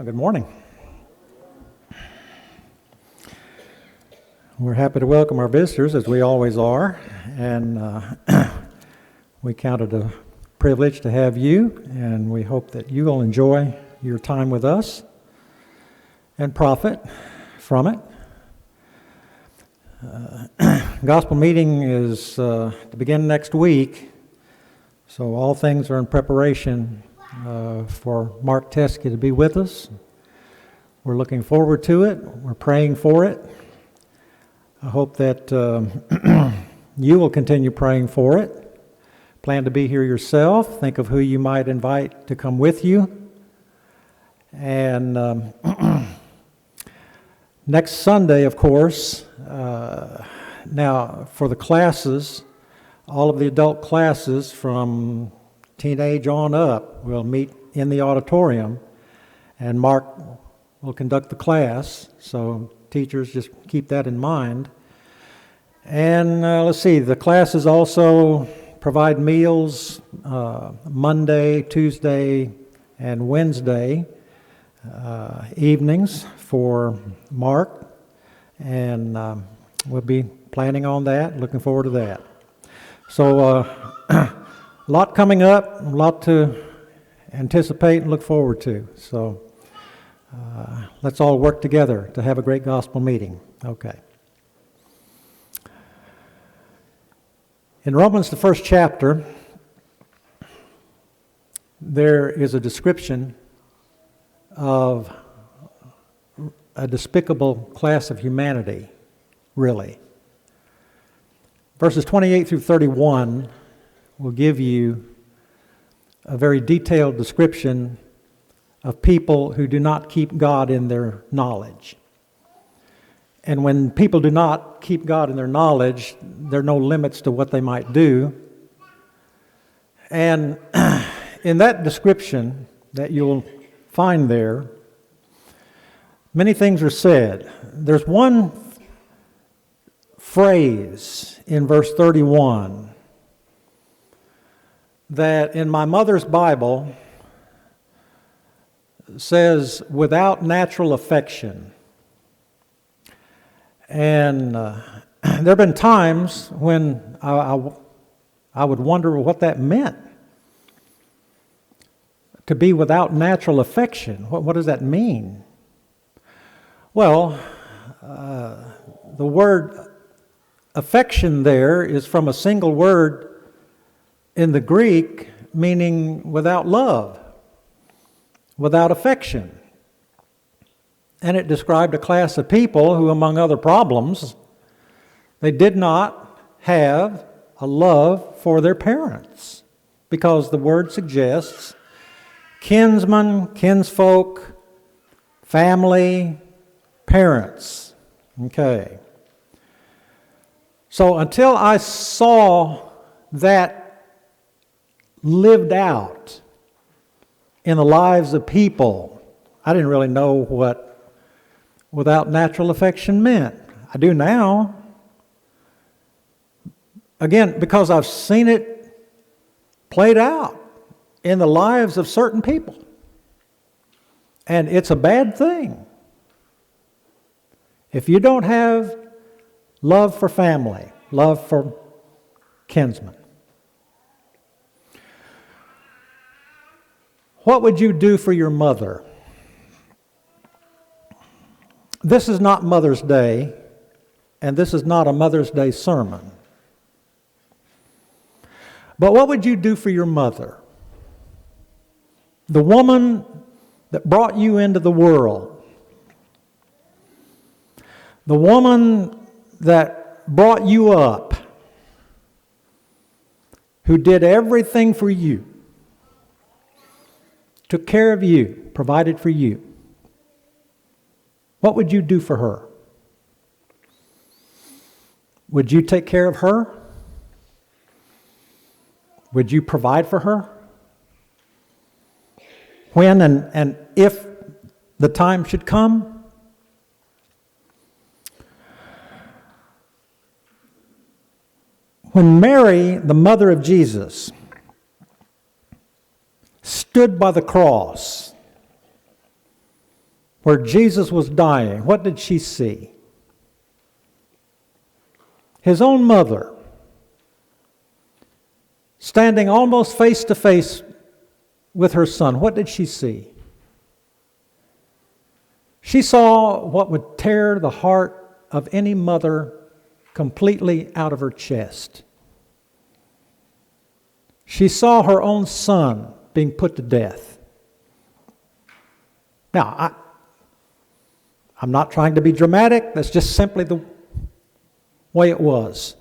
Good morning. We're happy to welcome our visitors, as we always are, and we count it a privilege to have you, and we hope that you will enjoy your time with us and profit from it. Gospel meeting is to begin next week, so all things are in preparation for Mark Teskey to be with us. We're looking forward to it. We're praying for it. I hope that you will continue praying for it. Plan to be here yourself. Think of who you might invite to come with you. And next Sunday, of course, now for the classes, all of the adult classes from teenage on up will meet in the auditorium, and Mark will conduct the class, so teachers just keep that in mind. And let's see, the classes also provide meals Monday, Tuesday, and Wednesday evenings for Mark, and we'll be planning on that, looking forward to that. So a lot coming up, a lot to anticipate and look forward to. So let's all work together to have a great gospel meeting. Okay. In Romans, the first chapter, there is a description of a despicable class of humanity, really. Verses 28 through 31 will give you a very detailed description of people who do not keep God in their knowledge. And when people do not keep God in their knowledge, there are no limits to what they might do. And in that description that you'll find there, many things are said. There's one phrase in verse 31 that in my mother's Bible says, without natural affection. And there have been times when I would wonder what that meant. To be without natural affection, what does that mean? Well, the word affection there is from a single word in the Greek, meaning without love, without affection. And it described a class of people who, among other problems, they did not have a love for their parents, because the word suggests kinsmen, kinsfolk, family, parents. Okay. So until I saw that lived out in the lives of people, I didn't really know what without natural affection meant. I do now. Again, because I've seen it played out in the lives of certain people. And it's a bad thing. If you don't have love for family, love for kinsmen, what would you do for your mother? This is not Mother's Day, and this is not a Mother's Day sermon. But what would you do for your mother? The woman that brought you into the world. The woman that brought you up. Who did everything for you. Took care of you, provided for you. What would you do for her? Would you take care of her? Would you provide for her? When and if the time should come? When Mary, the mother of Jesus, stood by the cross where Jesus was dying, what did she see? His own mother, standing almost face to face with her son. What did she see? She saw what would tear the heart of any mother completely out of her chest. She saw her own son being put to death. Now, I'm not trying to be dramatic. That's just simply the way it was.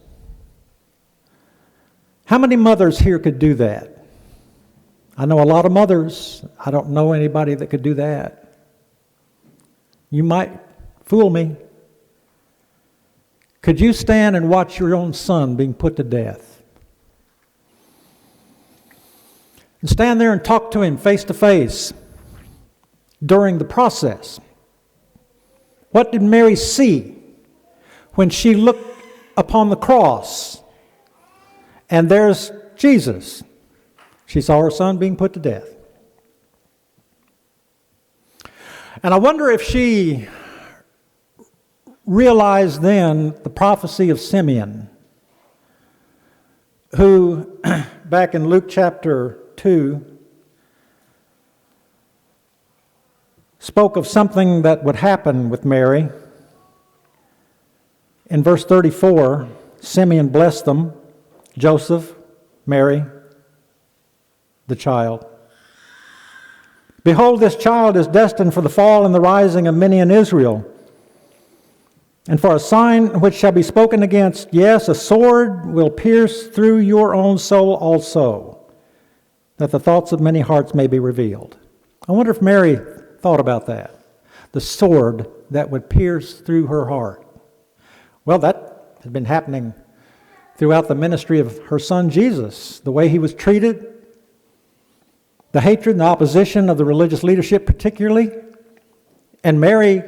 How many mothers here could do that? I know a lot of mothers. I don't know anybody that could do that. You might fool me. Could you stand and watch your own son being put to death? And stand there and talk to him face to face during the process. What did Mary see when she looked upon the cross? And there's Jesus. She saw her son being put to death. And I wonder if she realized then the prophecy of Simeon, who, back in Luke chapter 2, spoke of something that would happen with Mary. In verse 34, Simeon blessed them, Joseph, Mary, the child. Behold, this child is destined for the fall and the rising of many in Israel, and for a sign which shall be spoken against. Yes, a sword will pierce through your own soul also, that the thoughts of many hearts may be revealed. I wonder if Mary thought about that. The sword that would pierce through her heart. Well, that had been happening throughout the ministry of her son Jesus. The way he was treated, the hatred and the opposition of the religious leadership particularly. And Mary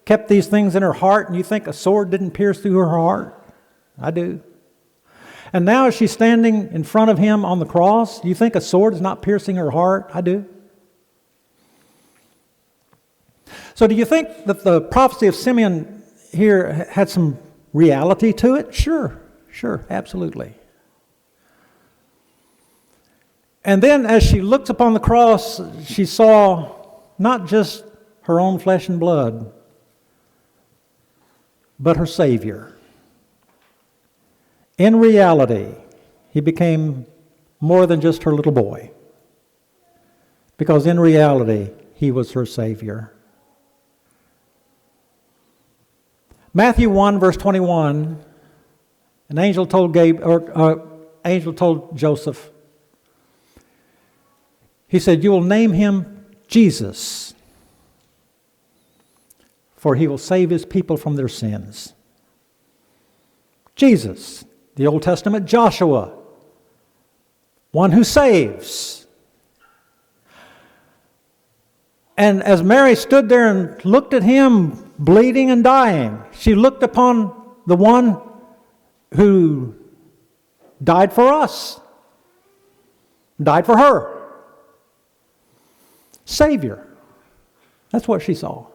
kept these things in her heart, and you think a sword didn't pierce through her heart? I do. And now as she's standing in front of him on the cross, do you think a sword is not piercing her heart? I do. So do you think that the prophecy of Simeon here had some reality to it? Sure, absolutely. And then as she looked upon the cross, she saw not just her own flesh and blood, but her Savior. In reality, he became more than just her little boy, because in reality, he was her Savior. Matthew 1, verse 21, an angel told Joseph, he said, "You will name him Jesus, for he will save his people from their sins." Jesus, the Old Testament Joshua, one who saves. And as Mary stood there and looked at him bleeding and dying, she looked upon the one who died for us, died for her. Savior. That's what she saw.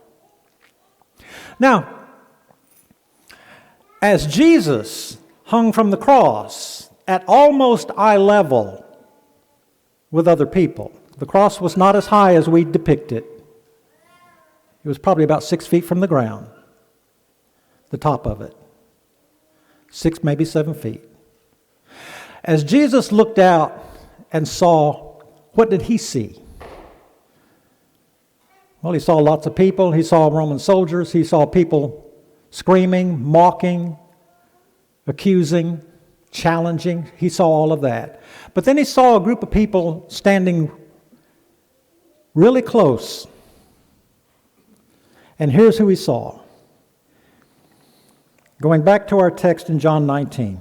Now, as Jesus hung from the cross at almost eye level with other people, the cross was not as high as we depict it. It was probably about 6 feet from the ground, the top of it. 6, maybe 7 feet. As Jesus looked out and saw, what did he see? Well, he saw lots of people. He saw Roman soldiers. He saw people screaming, mocking, accusing, challenging. He saw all of that. But then he saw a group of people standing really close. And here's who he saw. Going back to our text in John 19.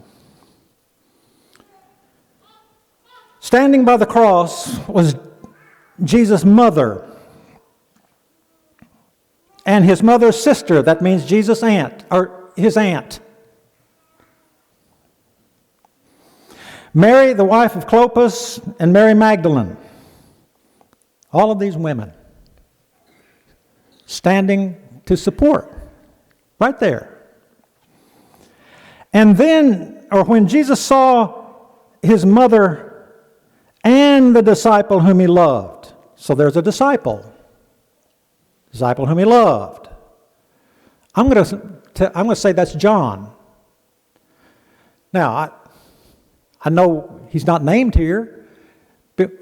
Standing by the cross was Jesus' mother and his mother's sister. That means Jesus' aunt, or his aunt. Mary, the wife of Clopas, and Mary Magdalene. All of these women. standing to support, right there. And then, or when Jesus saw his mother and the disciple whom he loved. So there's a disciple whom he loved. I'm going to say that's John. Now, I know he's not named here.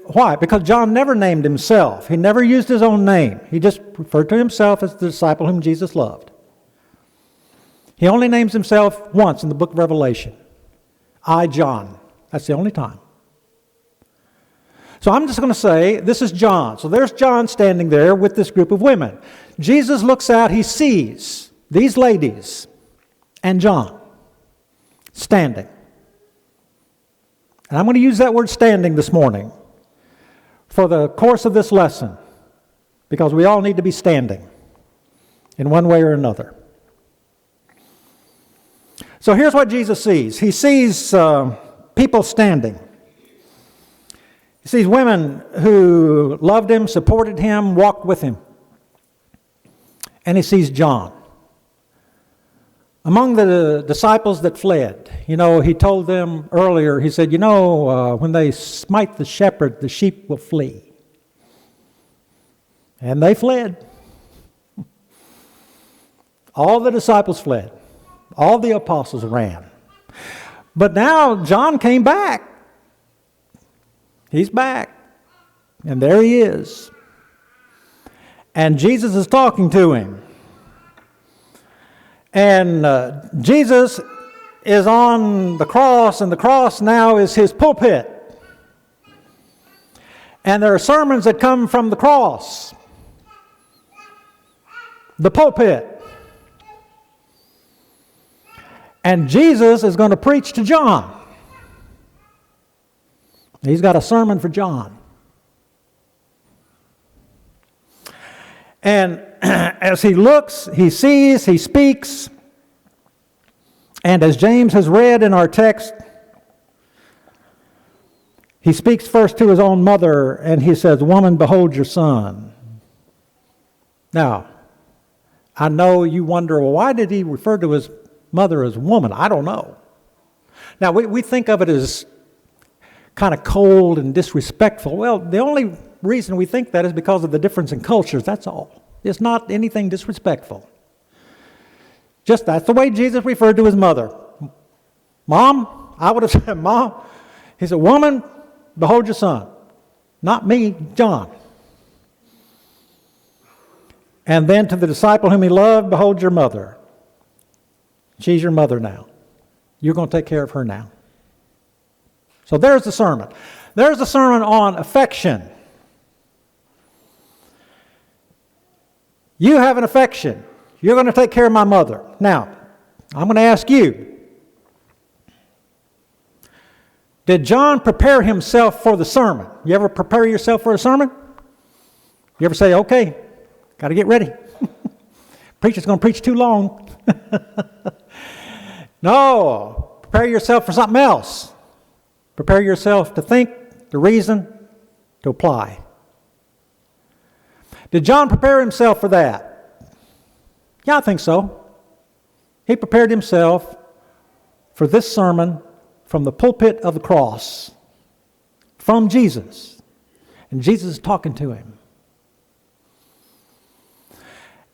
Why? Because John never named himself. He never used his own name. He just referred to himself as the disciple whom Jesus loved. He only names himself once in the book of Revelation. I, John. That's the only time. So I'm just going to say, this is John. So there's John standing there with this group of women. Jesus looks out, he sees these ladies and John standing. And I'm going to use that word standing this morning for the course of this lesson, because we all need to be standing in one way or another. So here's what Jesus sees. He sees people standing. He sees women who loved him, supported him, walked with him. And he sees John. Among the disciples that fled, he told them earlier, he said, when they smite the shepherd, the sheep will flee. And they fled. All the disciples fled. All the apostles ran. But now John came back. He's back. And there he is. And Jesus is talking to him. And Jesus is on the cross, and the cross now is his pulpit. And there are sermons that come from the cross. The pulpit. And Jesus is going to preach to John. He's got a sermon for John. And as he looks, he sees, he speaks. And as James has read in our text, he speaks first to his own mother, and he says, "Woman, behold your son." Now, I know you wonder, well, why did he refer to his mother as woman? I don't know. Now, we think of it as kind of cold and disrespectful. Well, the only reason we think that is because of the difference in cultures, that's all. It's not anything disrespectful. Just that's the way Jesus referred to his mother. Mom, I would have said, Mom. He said, "Woman, behold your son." Not me, John. And then to the disciple whom he loved, "Behold your mother." She's your mother now. You're going to take care of her now. So there's the sermon. There's the sermon on affection. You have an affection. You're going to take care of my mother. Now, I'm going to ask you, did John prepare himself for the sermon? You ever prepare yourself for a sermon? You ever say, okay, got to get ready. Preacher's going to preach too long. No, prepare yourself for something else. Prepare yourself to think, to reason, to apply. Did John prepare himself for that? Yeah, I think so. He prepared himself for this sermon from the pulpit of the cross, from Jesus. And Jesus is talking to him.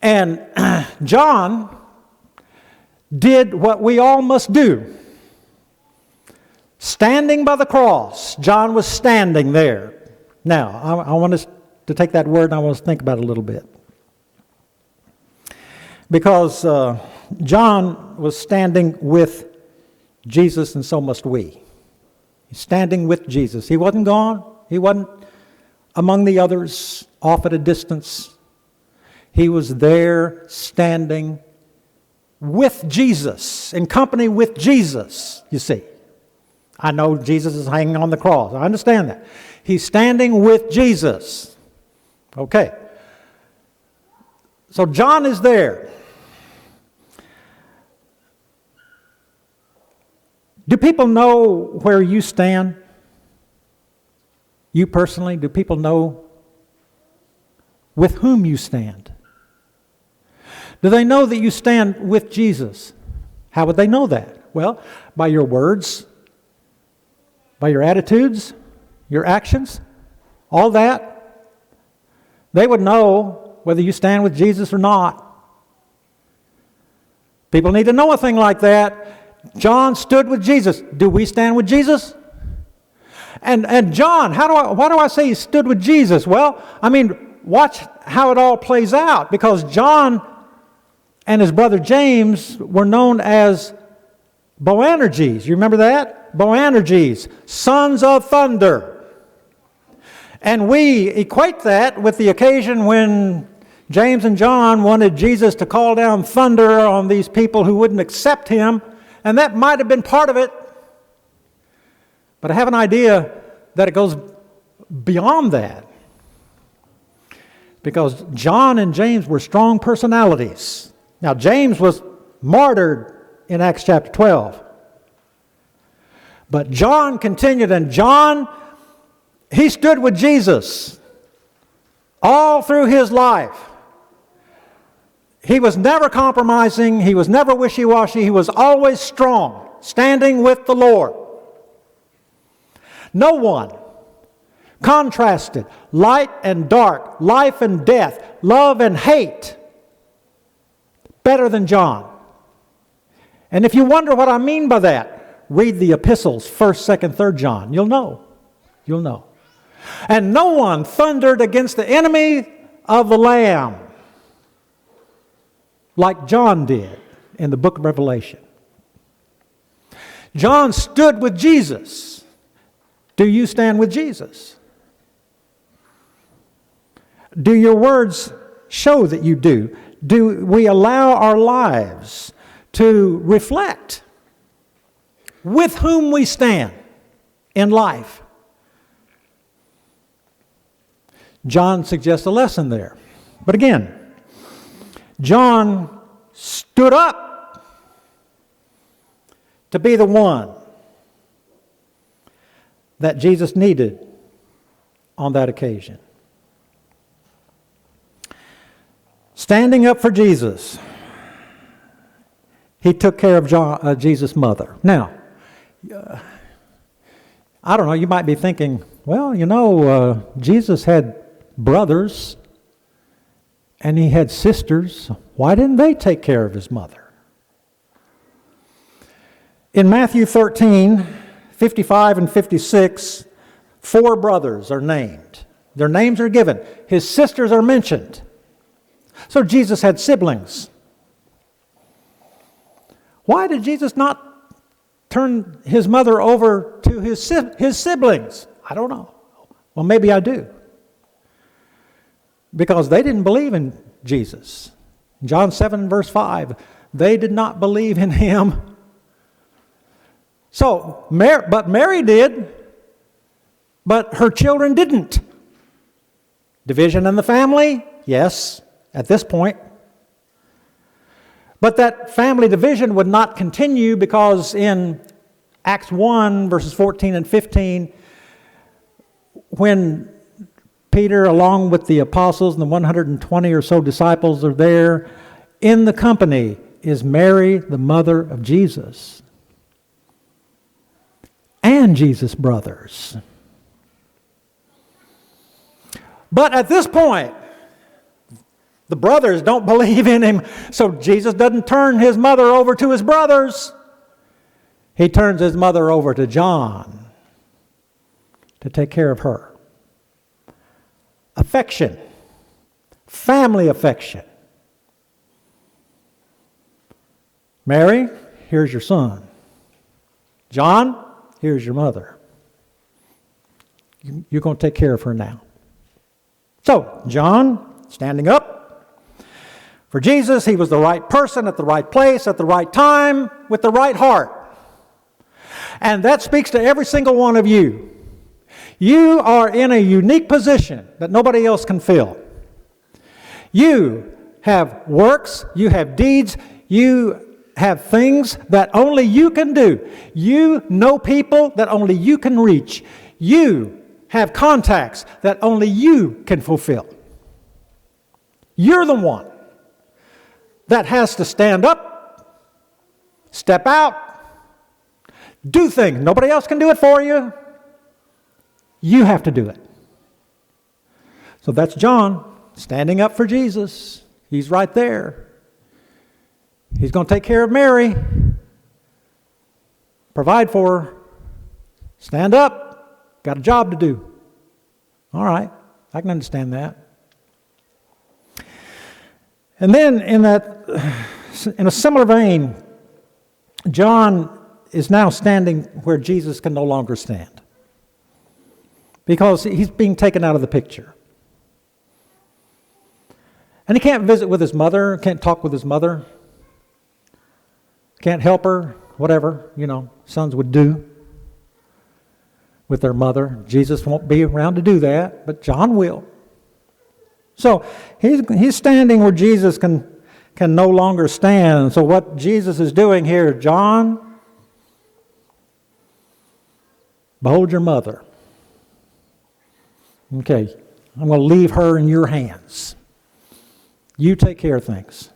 And John did what we all must do. Standing by the cross. John was standing there. Now, I want us to take that word and I want us to think about it a little bit. Because John was standing with Jesus, and so must we. He's standing with Jesus. He wasn't gone. He wasn't among the others off at a distance. He was there standing with Jesus, in company with Jesus, you see. I know Jesus is hanging on the cross. I understand that. He's standing with Jesus. Okay. So John is there. Do people know where you stand? You personally, do people know with whom you stand? Do they know that you stand with Jesus? How would they know that? Well, by your words, by your attitudes, your actions, all that. They would know whether you stand with Jesus or not. People need to know a thing like that. John stood with Jesus. Do we stand with Jesus? And John, why do I say he stood with Jesus? Well, I mean, watch how it all plays out, because John and his brother James were known as Boanerges. You remember that? Boanerges, sons of thunder. And we equate that with the occasion when James and John wanted Jesus to call down thunder on these people who wouldn't accept him, and that might have been part of it. But I have an idea that it goes beyond that, because John and James were strong personalities. Now, James was martyred in Acts chapter 12. But John continued, and John, he stood with Jesus all through his life. He was never compromising. He was never wishy-washy. He was always strong, standing with the Lord. No one contrasted light and dark, life and death, love and hate better than John. And if you wonder what I mean by that, read the epistles, 1st, 2nd, 3rd John. You'll know. You'll know. And no one thundered against the enemy of the Lamb like John did in the book of Revelation. John stood with Jesus. Do you stand with Jesus? Do your words show that you do? Do we allow our lives to reflect with whom we stand in life? John suggests a lesson there. But again, John stood up to be the one that Jesus needed on that occasion. Standing up for Jesus, he took care of Jesus' mother. Now, I don't know, you might be thinking, well, Jesus had brothers and he had sisters. Why didn't they take care of his mother? In Matthew 13, 55 and 56, 4 brothers are named. Their names are given. His sisters are mentioned. So Jesus had siblings. Why did Jesus not turn his mother over to his siblings? I don't know. Well, maybe I do. Because they didn't believe in Jesus. John 7 verse 5, they did not believe in him. So, but Mary did, but her children didn't. Division in the family? Yes, at this point. But that family division would not continue, because in Acts 1 verses 14 and 15, when Peter, along with the apostles and the 120 or so disciples are there, in the company is Mary, the mother of Jesus, and Jesus' brothers. But at this point, the brothers don't believe in him, so Jesus doesn't turn his mother over to his brothers. He turns his mother over to John to take care of her. Affection, family affection. Mary, here's your son. John, here's your mother. You're going to take care of her now. So, John, standing up for Jesus, he was the right person at the right place at the right time with the right heart. And that speaks to every single one of you. You are in a unique position that nobody else can fill. You have works, you have deeds, you have things that only you can do. You know people that only you can reach. You have contacts that only you can fulfill. You're the one that has to stand up, step out, do things. Nobody else can do it for you. You have to do it. So that's John standing up for Jesus. He's right there. He's going to take care of Mary, provide for her, stand up, got a job to do. All right, I can understand that. And then in a similar vein, John is now standing where Jesus can no longer stand, because he's being taken out of the picture. And he can't visit with his mother, can't talk with his mother, can't help her, whatever, sons would do with their mother. Jesus won't be around to do that, but John will. So he's standing where Jesus can no longer stand. So what Jesus is doing here, John, behold your mother. Okay, I'm going to leave her in your hands. You take care of things.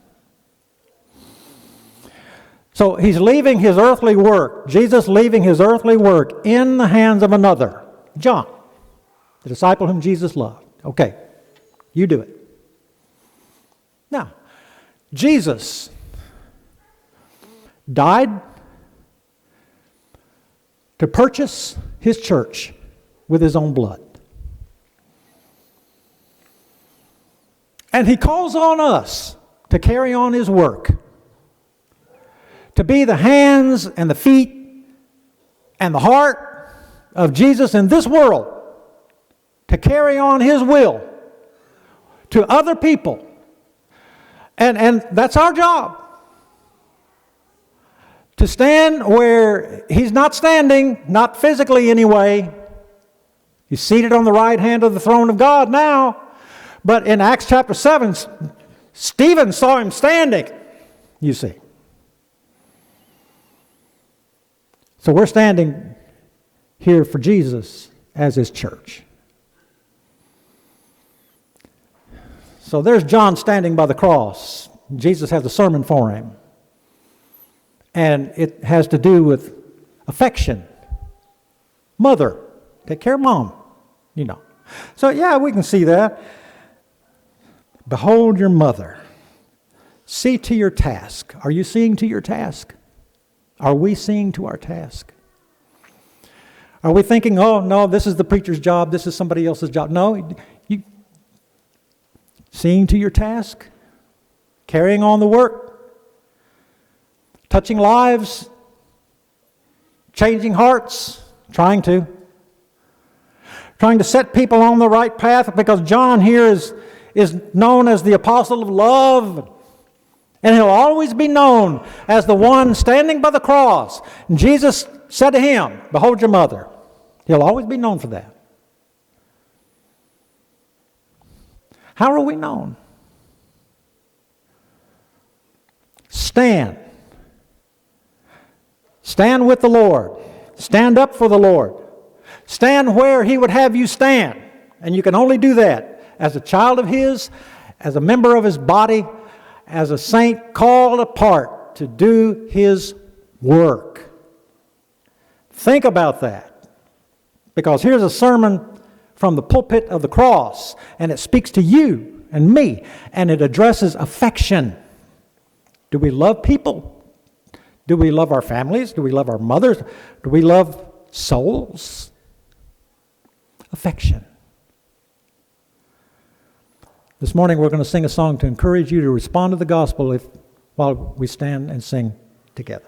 So he's leaving his earthly work, Jesus leaving his earthly work in the hands of another, John, the disciple whom Jesus loved. Okay, you do it. Now, Jesus died to purchase his church with his own blood. And he calls on us to carry on his work, to be the hands and the feet and the heart of Jesus in this world, to carry on his will to other people. And that's our job. To stand where he's not standing, not physically anyway. He's seated on the right hand of the throne of God now. But in Acts chapter 7, Stephen saw him standing, you see. So we're standing here for Jesus as his church. So there's John standing by the cross. Jesus has a sermon for him. And it has to do with affection. Mother. Take care of mom. So yeah, we can see that. Behold your mother. See to your task. Are you seeing to your task? Are we seeing to our task? Are we thinking, oh, no, this is the preacher's job, this is somebody else's job? No, you seeing to your task, carrying on the work, touching lives, changing hearts, trying to set people on the right path, because John here is known as the apostle of love. And he'll always be known as the one standing by the cross. And Jesus said to him, behold your mother. He'll always be known for that. How are we known? Stand. Stand with the Lord. Stand up for the Lord. Stand where he would have you stand. And you can only do that as a child of his, as a member of his body, as a saint called apart to do his work. Think about that. Because here's a sermon from the pulpit of the cross, and it speaks to you and me, and it addresses affection. Do we love people? Do we love our families? Do we love our mothers? Do we love souls? Affection. This morning we're going to sing a song to encourage you to respond to the gospel while we stand and sing together.